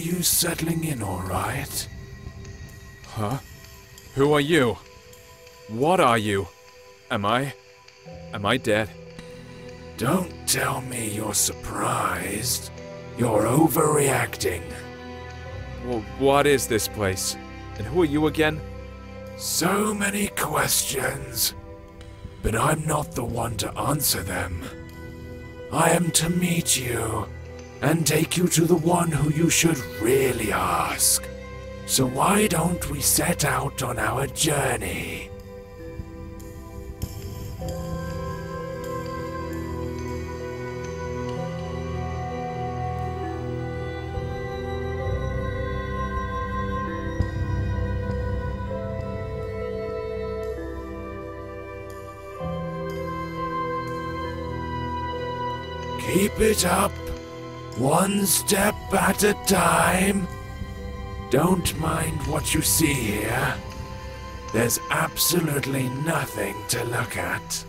you settling in all right? Huh? Who are you? What are you? Am I dead? Don't tell me you're surprised. You're overreacting. Well, what is this place? And who are you again? So many questions, but I'm not the one to answer them. I am to meet you and take you to the one who you should really ask. So why don't we set out on our journey? Keep it up, one step at a time. Don't mind what you see here. There's absolutely nothing to look at.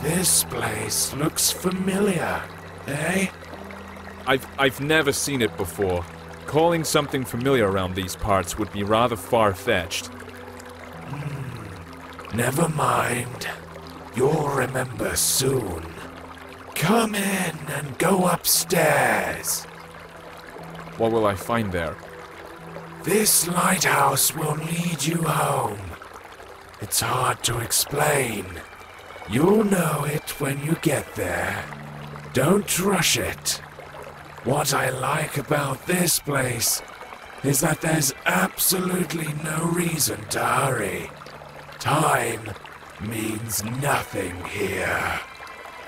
This place looks familiar, eh? I've never seen it before. Calling something familiar around these parts would be rather far-fetched. Never mind. You'll remember soon. Come in and go upstairs. What will I find there? This lighthouse will lead you home. It's hard to explain. You'll know it when you get there. Don't rush it. What I like about this place is that there's absolutely no reason to hurry. Time means nothing here.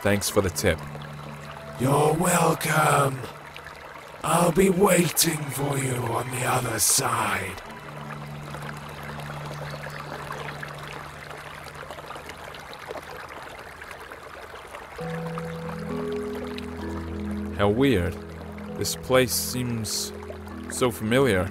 Thanks for the tip. You're welcome. I'll be waiting for you on the other side. How weird. This place seems so familiar.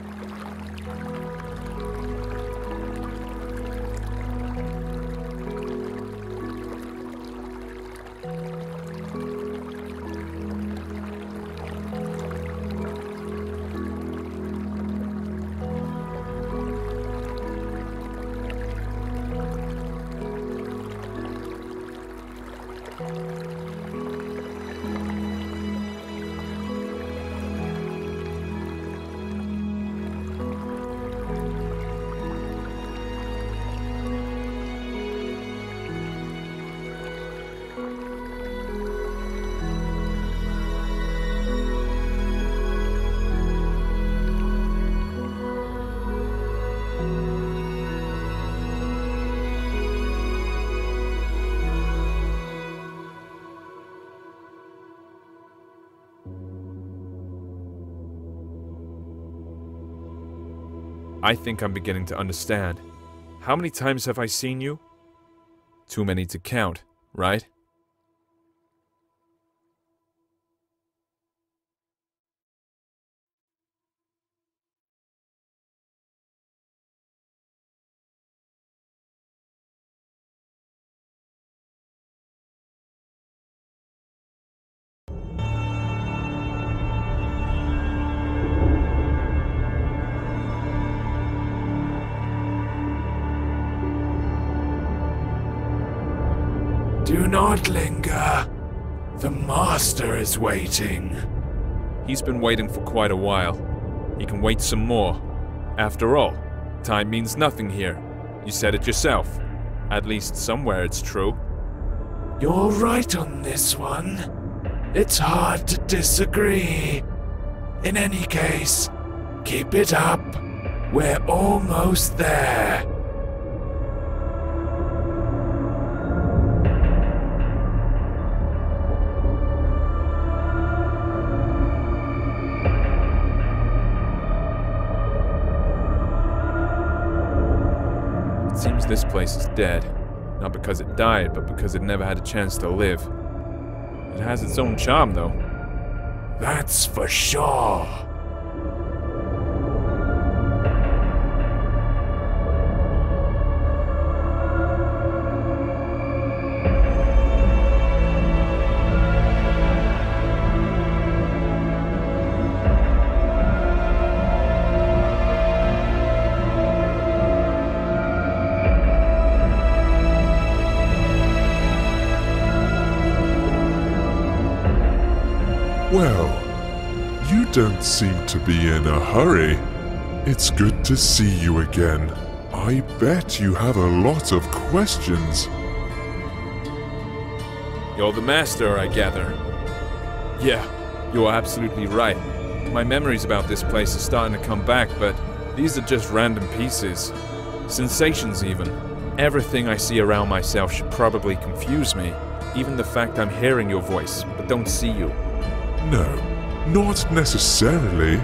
I think I'm beginning to understand. How many times have I seen you? Too many to count, right? Do not linger. The master is waiting. He's been waiting for quite a while. He can wait some more. After all, time means nothing here. You said it yourself. At least somewhere it's true. You're right on this one. It's hard to disagree. In any case, keep it up. We're almost there. It seems this place is dead. Not because it died, but because it never had a chance to live. It has its own charm, though. That's for sure. Well, you don't seem to be in a hurry. It's good to see you again. I bet you have a lot of questions. You're the master, I gather. Yeah, you are absolutely right. My memories about this place are starting to come back, but these are just random pieces. Sensations, even. Everything I see around myself should probably confuse me. Even the fact I'm hearing your voice, but don't see you. No, not necessarily.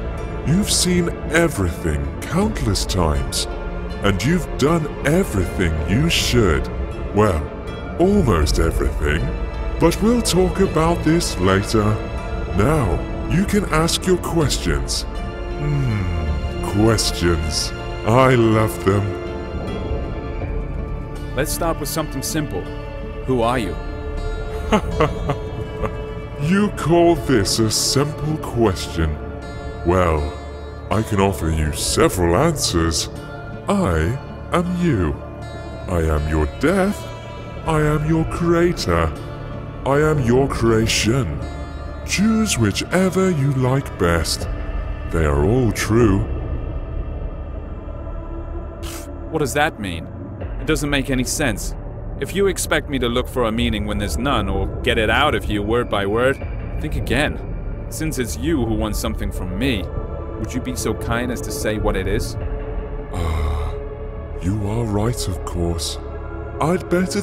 You've seen everything countless times, and you've done everything you should. Well, almost everything. But we'll talk about this later. Now, you can ask your questions. Questions. I love them. Let's start with something simple. Who are you? You call this a simple question? Well, I can offer you several answers. I am you. I am your death. I am your creator. I am your creation. Choose whichever you like best. They are all true. What does that mean? It doesn't make any sense. If you expect me to look for a meaning when there's none, or get it out of you word by word, think again. Since it's you who wants something from me, would you be so kind as to say what it is? You are right, of course. I'd better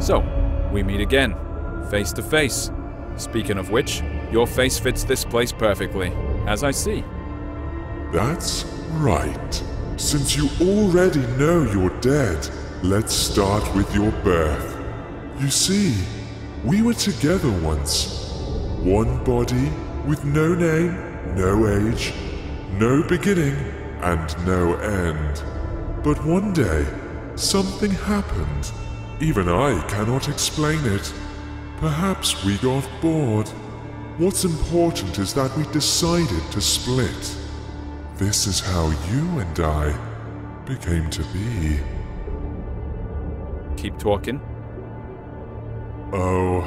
So, we meet again, face to face. Speaking of which, your face fits this place perfectly, as I see. That's right. Since you already know you're dead, let's start with your birth. You see, we were together once. One body with no name, no age, no beginning, and no end. But one day, something happened. Even I cannot explain it. Perhaps we got bored. What's important is that we decided to split. This is how you and I became to be. Keep talking. Oh,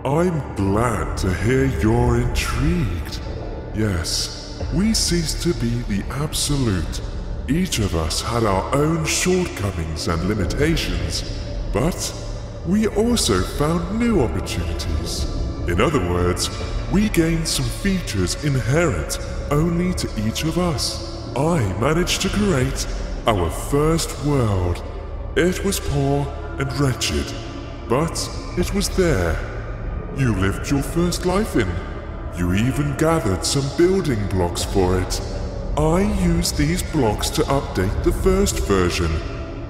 I'm glad to hear you're intrigued. Yes, we ceased to be the absolute. Each of us had our own shortcomings and limitations, but we also found new opportunities. In other words, we gained some features inherent only to each of us. I managed to create our first world. It was poor and wretched, but it was there. You lived your first life in. You even gathered some building blocks for it. I used these blocks to update the first version.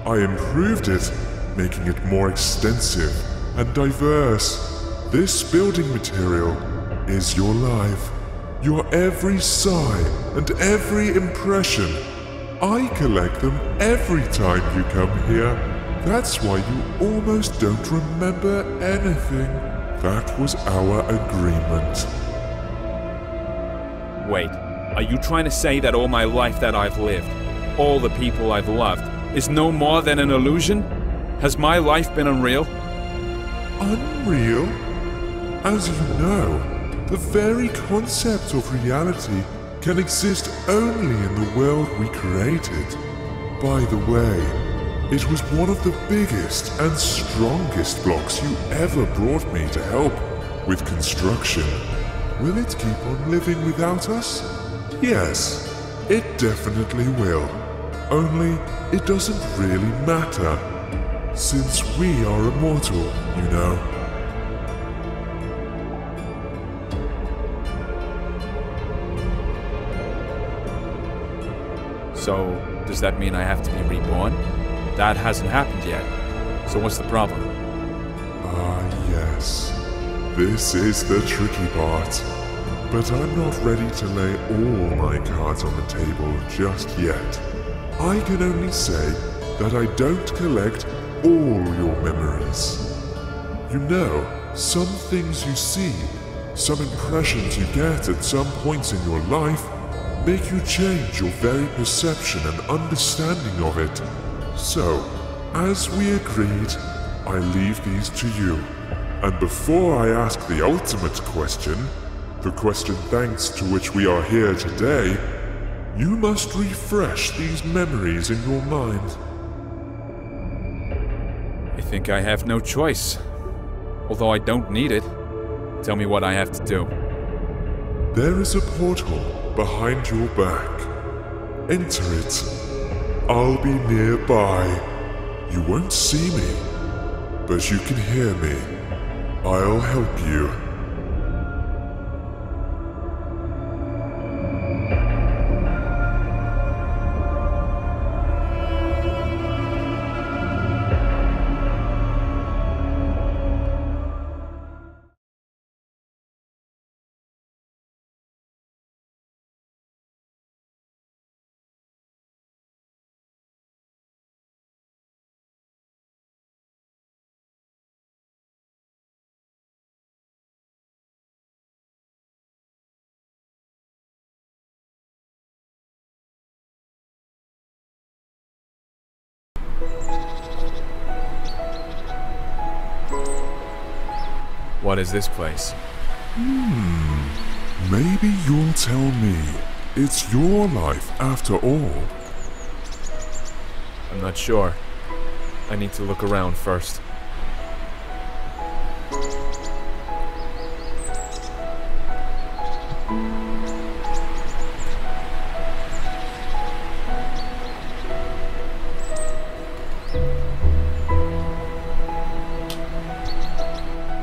I improved it, making it more extensive and diverse. This building material is your life. Your every sigh and every impression. I collect them every time you come here. That's why you almost don't remember anything. That was our agreement. Wait, are you trying to say that all my life that I've lived, all the people I've loved, is no more than an illusion? Has my life been unreal? Unreal? As you know, the very concept of reality can exist only in the world we created. By the way, it was one of the biggest and strongest blocks you ever brought me to help with construction. Will it keep on living without us? Yes, it definitely will. Only it doesn't really matter, since we are immortal, you know. So, does that mean I have to be reborn? That hasn't happened yet. So what's the problem? Ah, yes. This is the tricky part. But I'm not ready to lay all my cards on the table just yet. I can only say that I don't collect all your memories. You know, some things you see, some impressions you get at some points in your life, make you change your very perception and understanding of it. So, as we agreed, I leave these to you. And before I ask the ultimate question, the question thanks to which we are here today, you must refresh these memories in your mind. I think I have no choice. Although I don't need it. Tell me what I have to do. There is a portal behind your back. Enter it. I'll be nearby. You won't see me, but you can hear me. I'll help you. What is this place? Maybe you'll tell me. It's your life after all. I'm not sure. I need to look around first.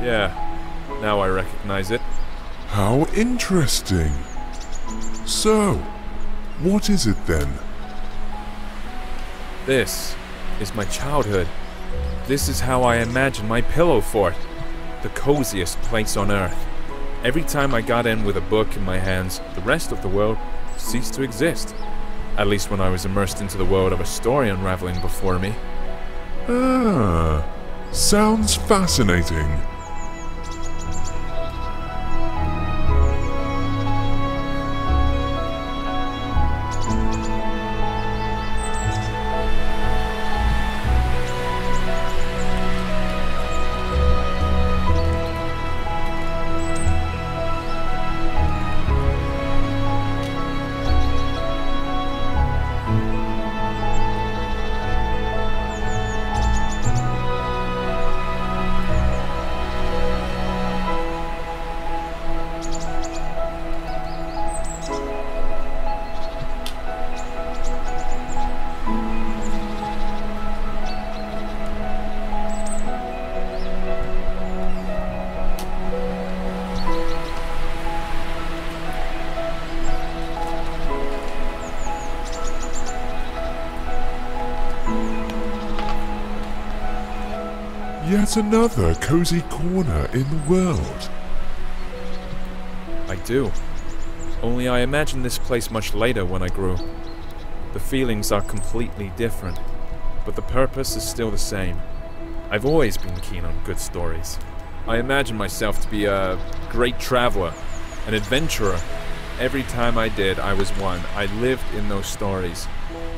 Yeah, now I recognize it. How interesting. So, what is it then? This is my childhood. This is how I imagine my pillow fort. The coziest place on earth. Every time I got in with a book in my hands, the rest of the world ceased to exist. At least when I was immersed into the world of a story unraveling before me. Ah, sounds fascinating. Yet another cozy corner in the world. I do. Only I imagined this place much later when I grew. The feelings are completely different, but the purpose is still the same. I've always been keen on good stories. I imagine myself to be a great traveler, an adventurer. Every time I did, I was one. I lived in those stories.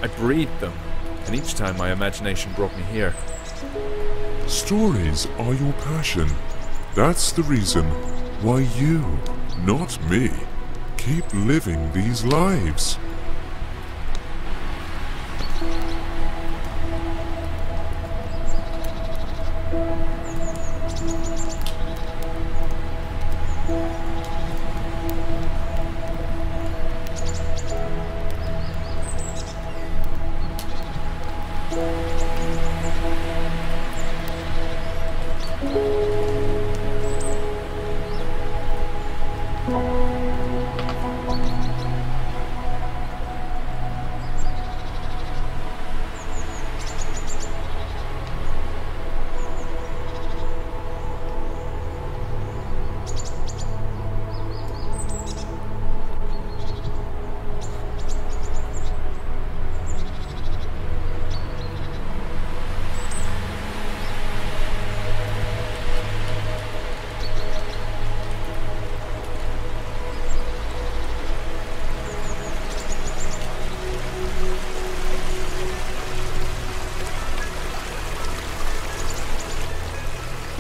I breathed them, and each time my imagination brought me here. Stories are your passion. That's the reason why you, not me, keep living these lives.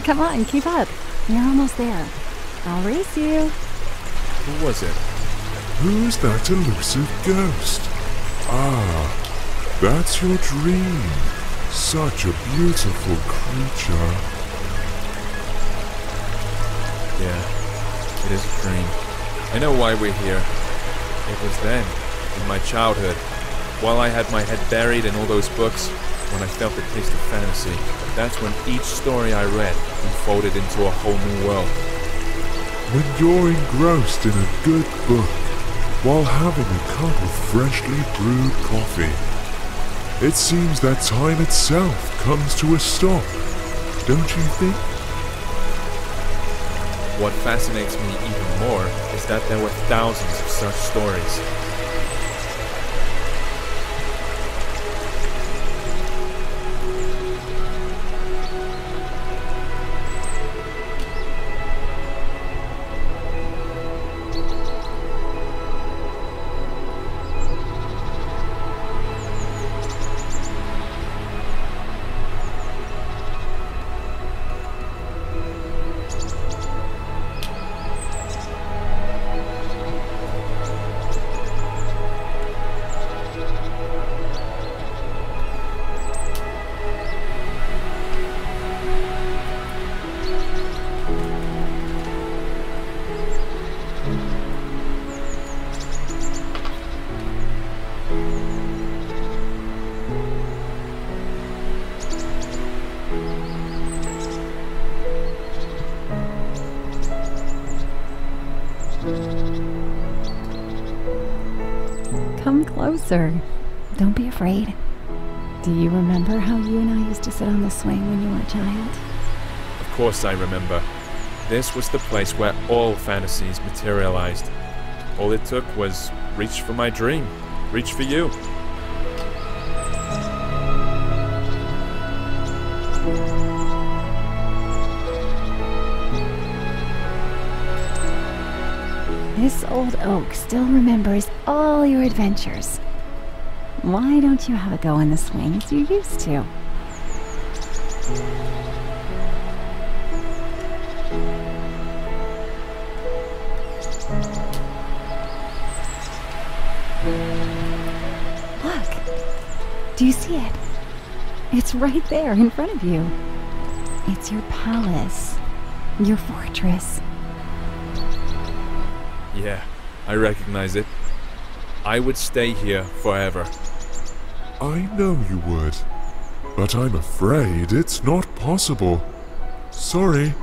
Come on, keep up. You're almost there. I'll race you. Who was it? Who's that elusive ghost? Ah, that's your dream. Such a beautiful creature. Yeah, it is a dream. I know why we're here. It was then, in my childhood, while I had my head buried in all those books, when I felt the taste of fantasy. That's when each story I read unfolded into a whole new world. When you're engrossed in a good book, while having a cup of freshly brewed coffee, it seems that time itself comes to a stop, don't you think? What fascinates me even more is that there were thousands of such stories. Come closer. Don't be afraid. Do you remember how you and I used to sit on the swing when you were a child? Of course I remember. This was the place where all fantasies materialized. All it took was reach for my dream, reach for you. This old oak still remembers all your adventures. Why don't you have a go on the swing as you used to? Look! Do you see it? It's right there in front of you. It's your palace, your fortress. Yeah, I recognize it. I would stay here forever. I know you would, but I'm afraid it's not possible. Sorry.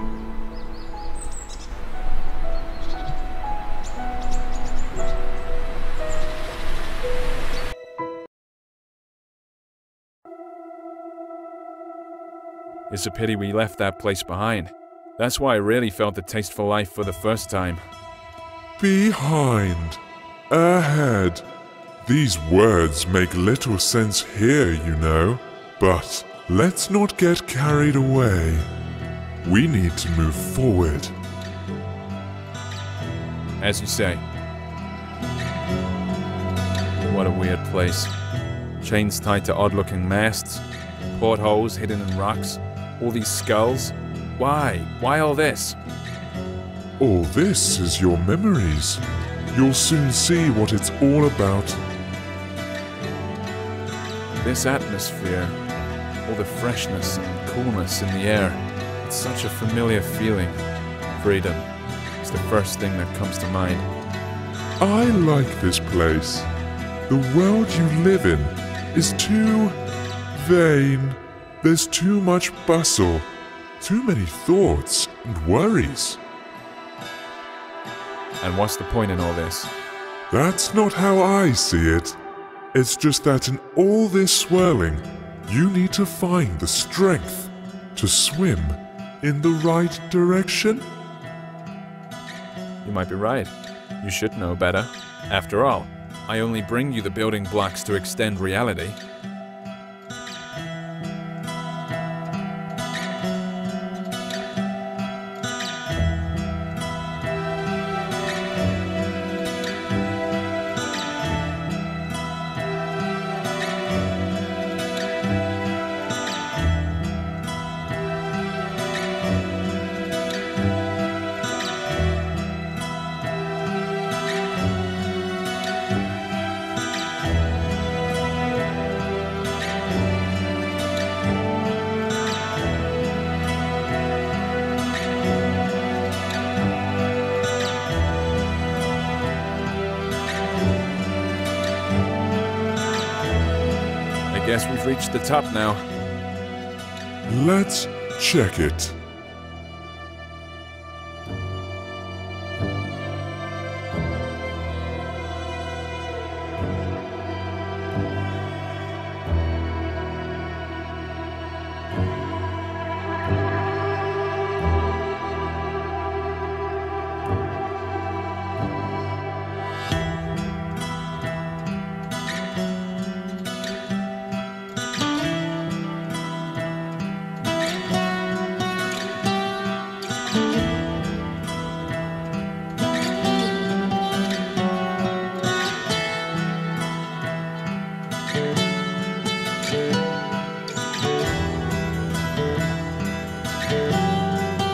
It's a pity we left that place behind. That's why I really felt the taste for life for the first time. Behind. Ahead. These words make little sense here, you know. But let's not get carried away. We need to move forward. As you say. What a weird place. Chains tied to odd-looking masts, portholes hidden in rocks, All these skulls? Why? Why all this? All this is your memories. You'll soon see what it's all about. This atmosphere, all the freshness and coolness in the air, it's such a familiar feeling. Freedom is the first thing that comes to mind. I like this place. The world you live in is too vain. There's too much bustle, too many thoughts and worries. And what's the point in all this? That's not how I see it. It's just that in all this swirling, you need to find the strength to swim in the right direction. You might be right. You should know better. After all, I only bring you the building blocks to extend reality. I guess we've reached the top now. Let's check it.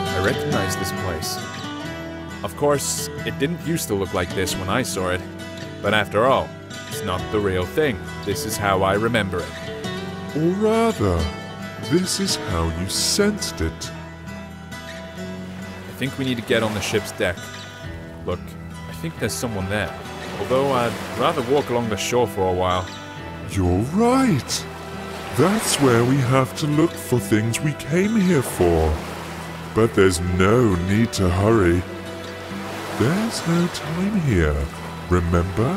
I recognize this place. Of course, it didn't used to look like this when I saw it, but after all, it's not the real thing. This is how I remember it. Or rather, this is how you sensed it. I think we need to get on the ship's deck. Look, I think there's someone there. Although I'd rather walk along the shore for a while. You're right. That's where we have to look for things we came here for. But there's no need to hurry. There's no time here, remember?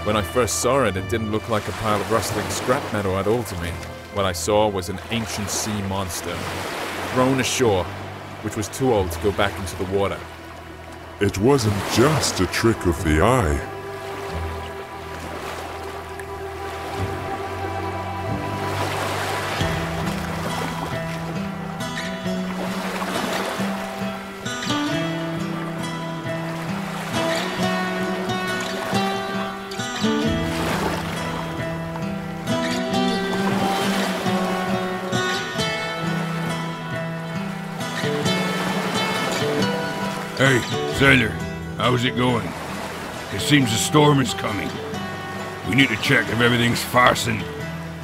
When I first saw it, it didn't look like a pile of rustling scrap metal at all to me. What I saw was an ancient sea monster, thrown ashore, which was too old to go back into the water. It wasn't just a trick of the eye. Hey, sailor, how's it going? It seems a storm is coming. We need to check if everything's fastened.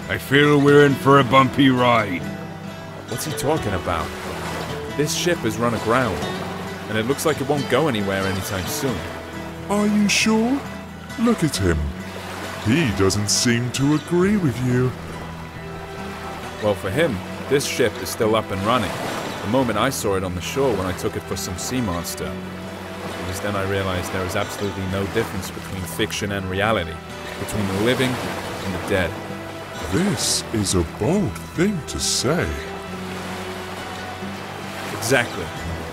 I feel we're in for a bumpy ride. What's he talking about? This ship has run aground, and it looks like it won't go anywhere anytime soon. Are you sure? Look at him. He doesn't seem to agree with you. Well, for him, this ship is still up and running. The moment I saw it on the shore when I took it for some sea monster. It was then I realized there is absolutely no difference between fiction and reality, between the living and the dead. This is a bold thing to say. Exactly.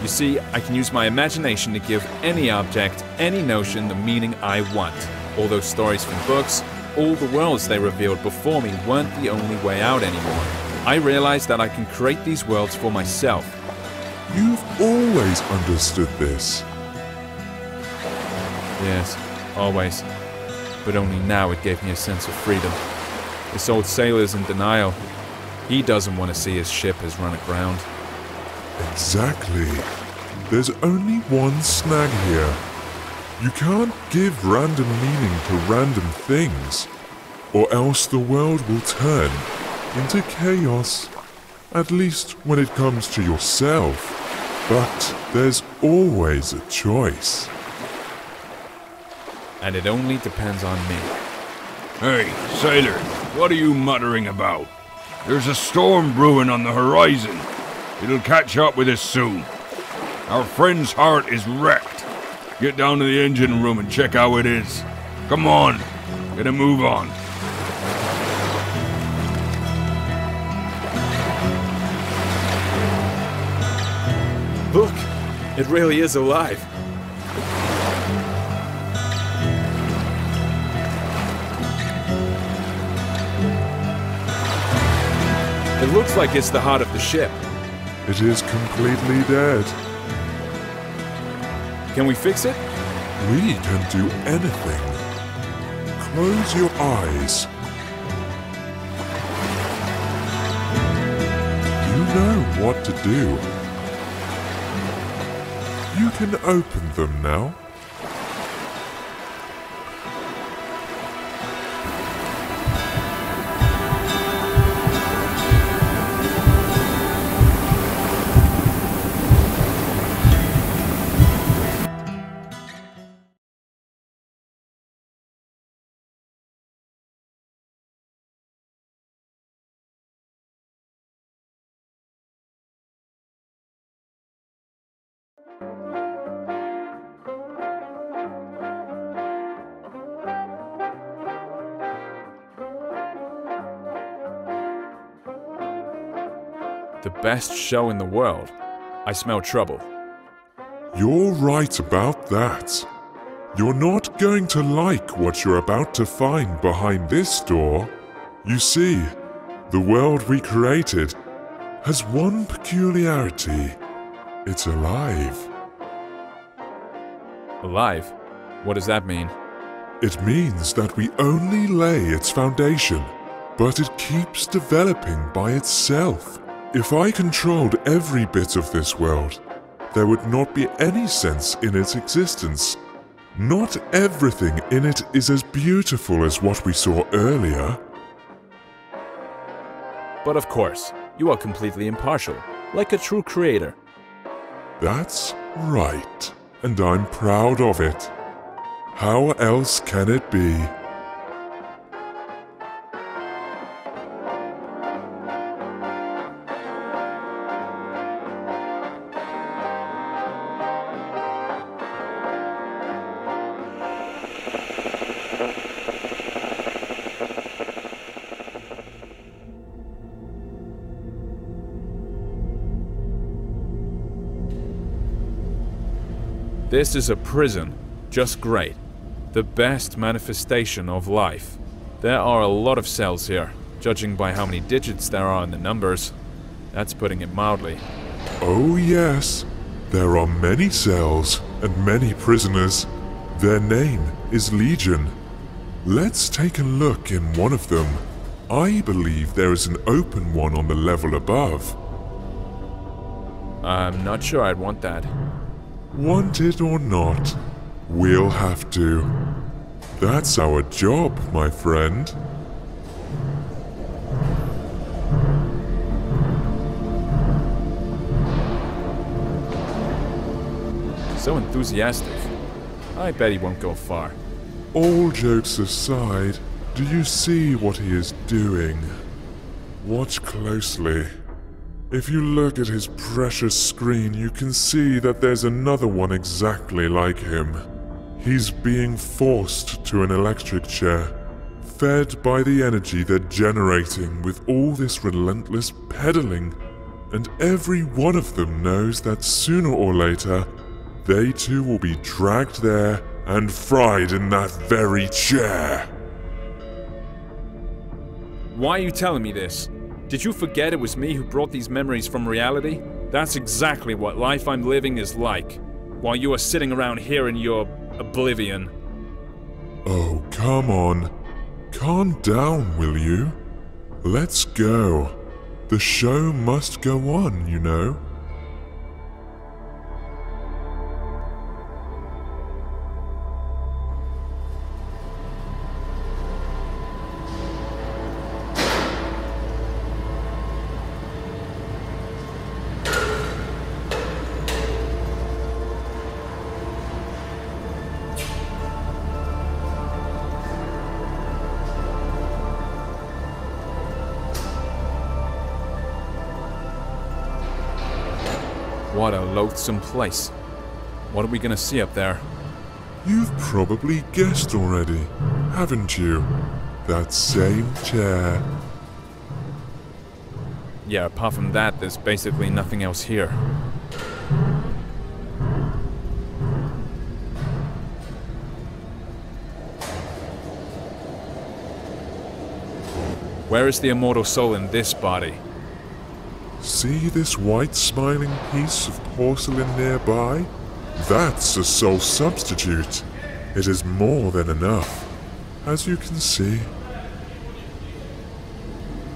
You see, I can use my imagination to give any object, any notion the meaning I want. All those stories from books, all the worlds they revealed before me weren't the only way out anymore. I realized that I can create these worlds for myself. You've always understood this. Yes, always. But only now it gave me a sense of freedom. This old sailor's in denial. He doesn't want to see his ship has run aground. Exactly. There's only one snag here. You can't give random meaning to random things, or else the world will turn into chaos. At least when it comes to yourself. But there's always a choice. And it only depends on me. Hey, sailor, what are you muttering about? There's a storm brewing on the horizon. It'll catch up with us soon. Our friend's heart is wrecked. Get down to the engine room and check how it is. Come on, get a move on. Look, it really is alive. It looks like it's the heart of the ship. It is completely dead. Can we fix it? We can do anything. Close your eyes. You know what to do. You can open them now. The best show in the world. I smell trouble. You're right about that. You're not going to like what you're about to find behind this door. You see, the world we created has one peculiarity. It's alive. Alive? What does that mean? It means that we only lay its foundation, but it keeps developing by itself. If I controlled every bit of this world, there would not be any sense in its existence. Not everything in it is as beautiful as what we saw earlier. But of course, you are completely impartial, like a true creator. That's right, and I'm proud of it. How else can it be? This is a prison. Just great. The best manifestation of life. There are a lot of cells here, judging by how many digits there are in the numbers. That's putting it mildly. Oh yes, there are many cells and many prisoners. Their name is Legion. Let's take a look in one of them. I believe there is an open one on the level above. I'm not sure I'd want that. Want it or not, we'll have to. That's our job, my friend. So enthusiastic. I bet he won't go far. All jokes aside, do you see what he is doing? Watch closely. If you look at his precious screen, you can see that there's another one exactly like him. He's being forced to an electric chair, fed by the energy they're generating with all this relentless pedaling. And every one of them knows that sooner or later, they too will be dragged there and fried in that very chair. Why are you telling me this? Did you forget it was me who brought these memories from reality? That's exactly what life I'm living is like, while you are sitting around here in your oblivion. Oh, come on. Calm down, will you? Let's go. The show must go on, you know. What a loathsome place. What are we gonna see up there? You've probably guessed already, haven't you? That same chair. Yeah, apart from that, there's basically nothing else here. Where is the immortal soul in this body? See this white smiling piece of porcelain nearby? That's a soul substitute. It is more than enough, as you can see.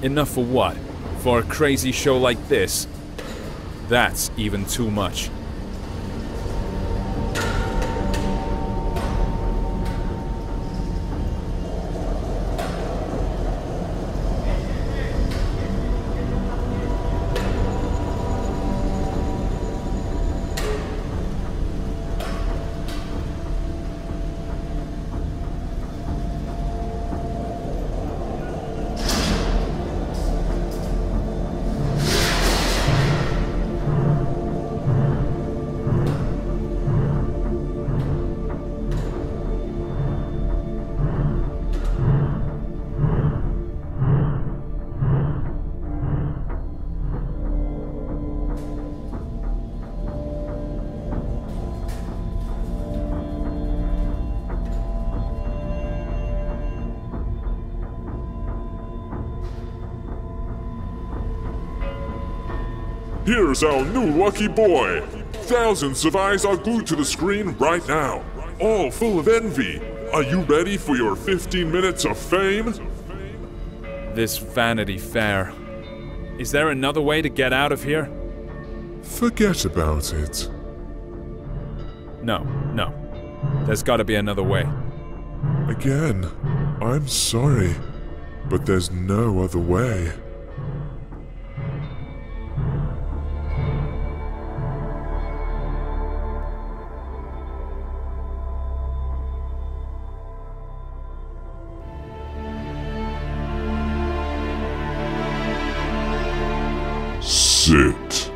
Enough for what? For a crazy show like this? That's even too much. Here's our new lucky boy! Thousands of eyes are glued to the screen right now, all full of envy. Are you ready for your 15 minutes of fame? This Vanity Fair. Is there another way to get out of here? Forget about it. No. There's gotta be another way. Again, I'm sorry, but there's no other way. Sit.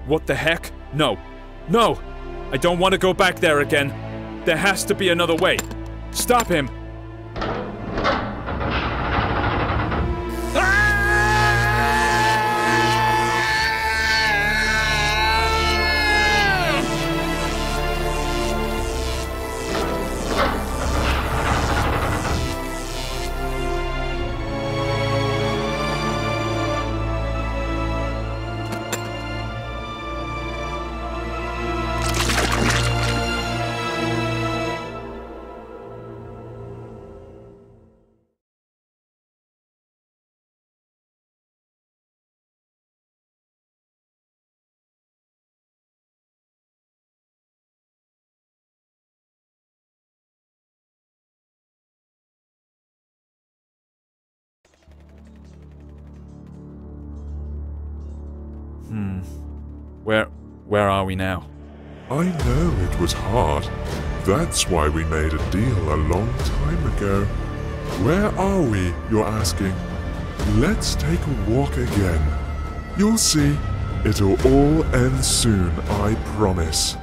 What the heck? No! I don't want to go back there again. There has to be another way. Stop him! Where are we now? I know it was hard. That's why we made a deal a long time ago. Where are we, you're asking? Let's take a walk again. You'll see, it'll all end soon, I promise.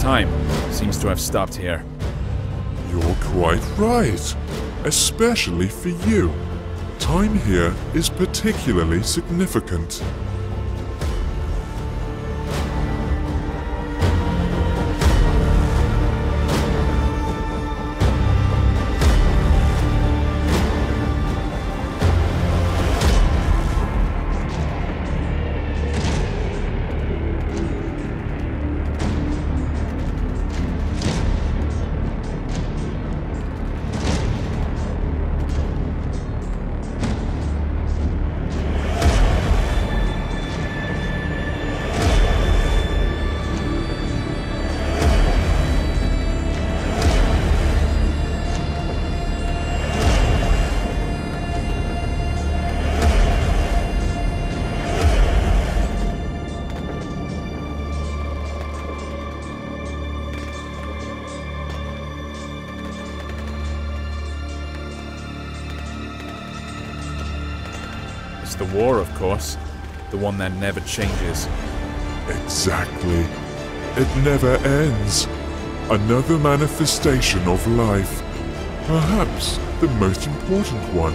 Time seems to have stopped here. You're quite right, especially for you. Time here is particularly significant. the war, of course. The one that never changes. Exactly. It never ends. Another manifestation of life. Perhaps the most important one.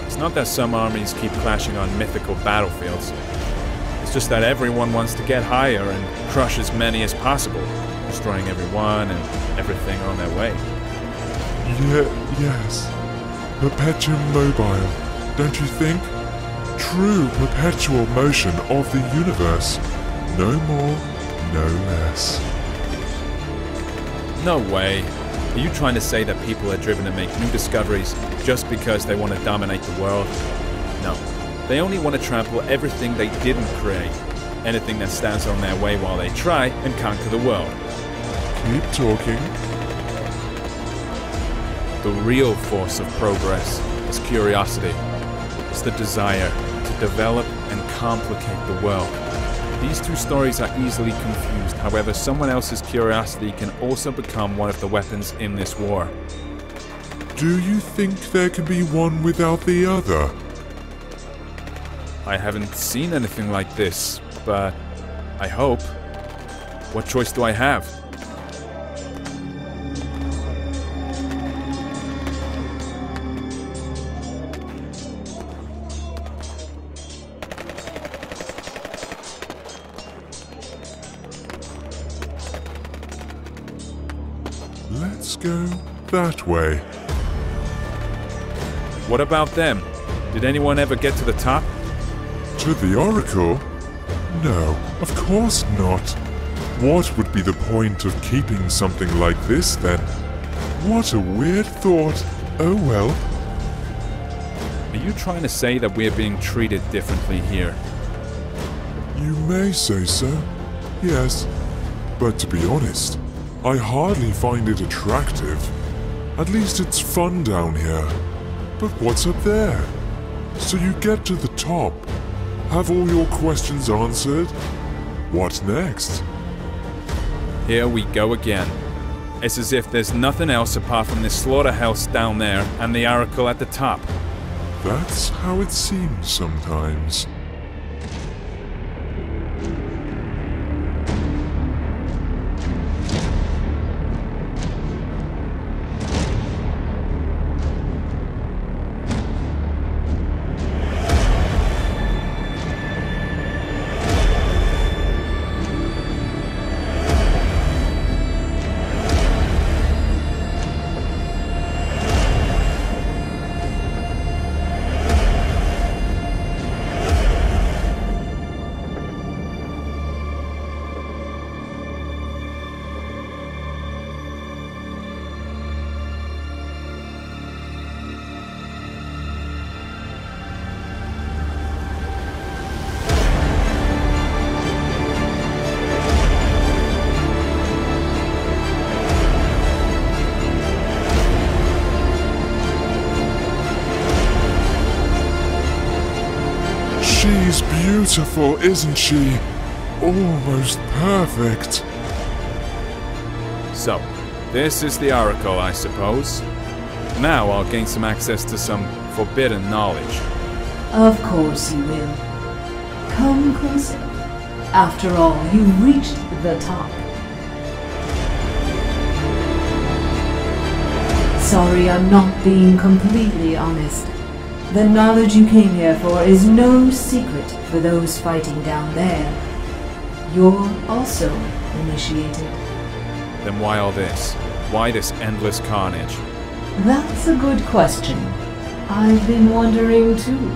It's not that some armies keep clashing on mythical battlefields. It's just that everyone wants to get higher and crush as many as possible, destroying everyone and everything on their way. Yes. Perpetuum mobile, don't you think? True perpetual motion of the universe. No more, no less. No way. Are you trying to say that people are driven to make new discoveries just because they want to dominate the world? No. They only want to trample everything they didn't create. Anything that stands on their way while they try and conquer the world. Keep talking. The real force of progress is curiosity. It's the desire to develop and complicate the world. These two stories are easily confused, however, someone else's curiosity can also become one of the weapons in this war. Do you think there can be one without the other? I haven't seen anything like this, but I hope. What choice do I have? Let's go that way. What about them? Did anyone ever get to the top? To the Oracle? No, of course not. What would be the point of keeping something like this then? What a weird thought. Oh well. Are you trying to say that we're being treated differently here? You may say so, yes. But to be honest, I hardly find it attractive. At least it's fun down here. But what's up there? So you get to the top, have all your questions answered. What next? Here we go again. It's as if there's nothing else apart from this slaughterhouse down there and the Oracle at the top. That's how it seems sometimes. She's beautiful, isn't she? Almost perfect. So, this is the Oracle, I suppose. Now I'll gain some access to some forbidden knowledge. Of course you will. Come closer. After all, you've reached the top. Sorry, I'm not being completely honest. The knowledge you came here for is no secret for those fighting down there. You're also initiated. Then why all this? Why this endless carnage? That's a good question. I've been wondering too.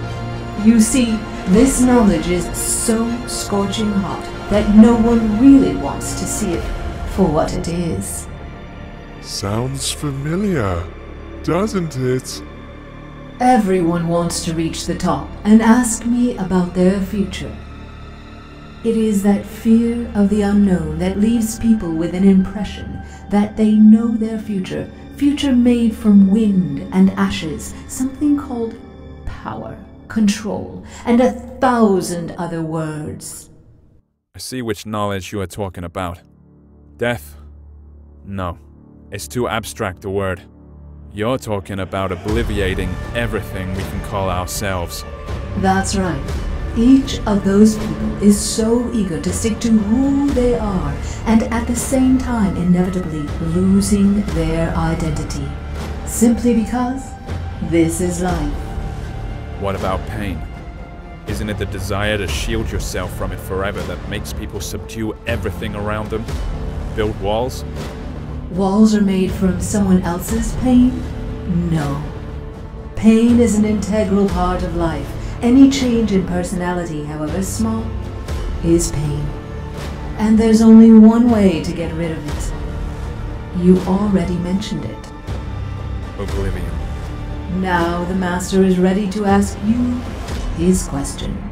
You see, this knowledge is so scorching hot that no one really wants to see it for what it is. Sounds familiar, doesn't it? Everyone wants to reach the top and ask me about their future. It is that fear of the unknown that leaves people with an impression that they know their future made from wind and ashes, something called power, control, and 1,000 other words. I see which knowledge you are talking about. Death? No. It's too abstract a word. You're talking about obliviating everything we can call ourselves. That's right. Each of those people is so eager to stick to who they are, and at the same time inevitably losing their identity. Simply because this is life. What about pain? Isn't it the desire to shield yourself from it forever that makes people subdue everything around them? Build walls? Walls are made from someone else's pain? No. Pain is an integral part of life. Any change in personality, however small, is pain. And there's only one way to get rid of it. You already mentioned it. Oblivion. Now the Master is ready to ask you his question.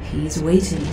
He's waiting.